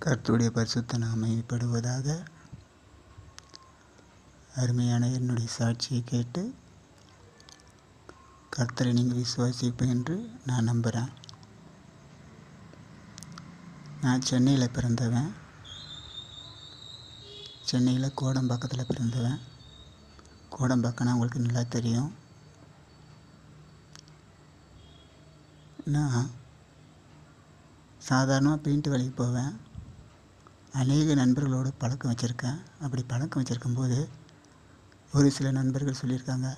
கர்த்தருடைய பரிசுத்த நாமம் மகிமைப்படுவதாக. அருமையான என்னுடைய சாட்சியை கேட்டு கர்த்தரை நீங்கள் விசுவாசிப்பேன் என்று நான் நம்புகிறேன். நான் சென்னையில் பிறந்தவன். சென்னையில் கோடம்பாக்கத்தில் பிறந்தவன். கோடம்பாக்கம்னா உங்களுக்கு நல்லா தெரியும். நான் சாதாரணமாக பெயிண்ட் வேலைக்கு போவேன். அநேக நண்பர்களோடு பழக்கம் வச்சுருக்கேன். அப்படி பழக்கம் வச்சுருக்கும்போது ஒரு சில நண்பர்கள் சொல்லியிருக்காங்க,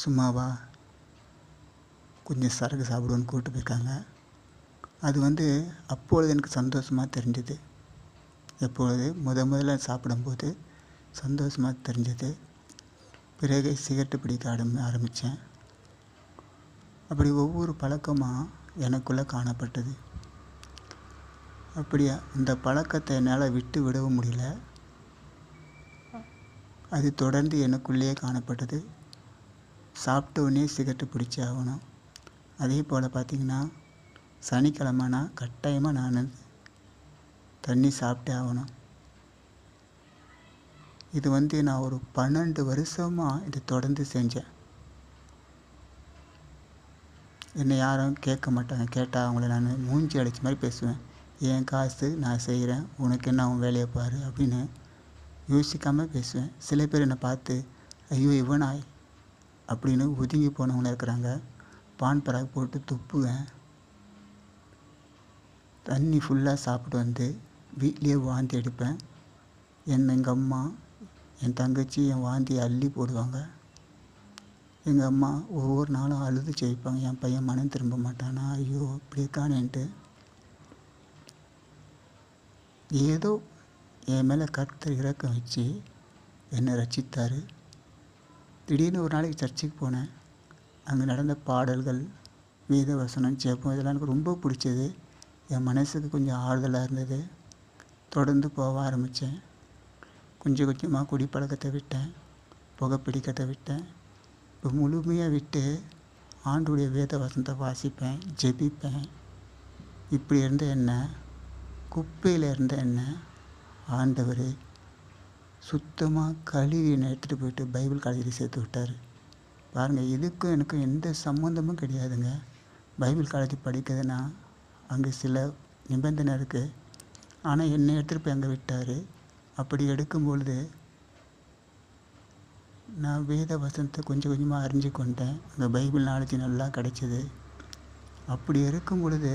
சும்மாவா கொஞ்சம் சரக்கு சாப்பிடுவோன்னு கூப்பிட்டு போயிருக்காங்க. அது அப்பொழுது எனக்கு சந்தோஷமாக தெரிஞ்சது. எப்பொழுது முதல்ல சாப்பிடும்போது சந்தோஷமாக தெரிஞ்சது. பிறகு சிகரெட்டு பிடிக்க ஆரம்பித்தேன். அப்படி ஒவ்வொரு பழக்கமாக எனக்குள்ளே காணப்பட்டது. அப்படியா இந்த பழக்கத்தை என்னால் விட்டு விடவும் முடியல. அது தொடர்ந்து எனக்குள்ளேயே காணப்பட்டது. சாப்பிட்ட உடனே சிகரெட்டு பிடிச்சி ஆகணும். அதே போல் பார்த்திங்கன்னா, சனிக்கிழமைனா கட்டாயமாக நான் தண்ணி சாப்பிட்டே ஆகணும். இது நான் ஒரு 12 வருஷமாக இதை தொடர்ந்து செஞ்சேன். என்னை யாரும் கேட்க மாட்டாங்க. கேட்டால் அவங்கள நான் மூஞ்சி அடித்த மாதிரி பேசுவேன். என் காசு நான் செய்கிறேன், உனக்கு என்ன அவன் வேலையை பாரு அப்படின்னு யோசிக்காமல் பேசுவேன். சில பேர் என்னை பார்த்து, ஐயோ இவனா அப்படின்னு ஒதுங்கி போனவங்க இருக்கிறாங்க. பான் பராக் போட்டு துப்புவேன். தண்ணி ஃபுல்லாக சாப்பிட்டு வீட்லேயே வாந்தி அடிப்பேன். எங்கள் அம்மா, என் தங்கச்சி என் வாந்தியை அள்ளி போடுவாங்க. எங்கள் அம்மா ஒவ்வொரு நாளும் அழுது ஜெயிப்பாங்க, என் பையன் மனம் திரும்ப மாட்டானா, ஐயோ இப்படி இருக்கானேன்ட்டு. ஏதோ என் மேலே கர்த்தர் இரக்கம் வச்சு என்னை ரட்சித்தார். திடீர்னு ஒரு நாளைக்கு சர்ச்சுக்கு போனேன். அங்கே நடந்த பாடல்கள், வேத வசனம், ஜெபம் இதெல்லாம் எனக்கு ரொம்ப பிடிச்சது. என் மனசுக்கு கொஞ்சம் ஆறுதலாக இருந்தது. தொடர்ந்து போக ஆரம்பித்தேன். கொஞ்சம் கொஞ்சமாக குடிப்பழக்கத்தை விட்டேன், புகைப்பிடிக்கத்தை விட்டேன். இப்போ முழுமையாக விட்டு ஆண்டவருடைய வேத வசனத்தை வாசிப்பேன், ஜெபிப்பேன். இப்படி இருந்த என்ன, குப்பையில் இருந்த என்ன ஆண்டவர் சுத்தமாக கழுவி என்னை எடுத்துகிட்டு போயிட்டு பைபிள் காலேஜில் சேர்த்து விட்டார். பாருங்கள், இதுக்கும் எனக்கும் எந்த சம்மந்தமும் கிடையாதுங்க. பைபிள் காலேஜ் படிக்கிறதுனா அங்கே சில நிபந்தனை இருக்குது. ஆனால் என்னை எடுத்துகிட்டு போய் அங்கே விட்டார். அப்படி எடுக்கும்பொழுது நான் வேத வசனத்தை கொஞ்சம் கொஞ்சமாக அறிஞ்சு கொண்டேன். அங்கே பைபிள் நாலேஜ் நல்லா கிடைச்சிது. அப்படி இருக்கும் பொழுது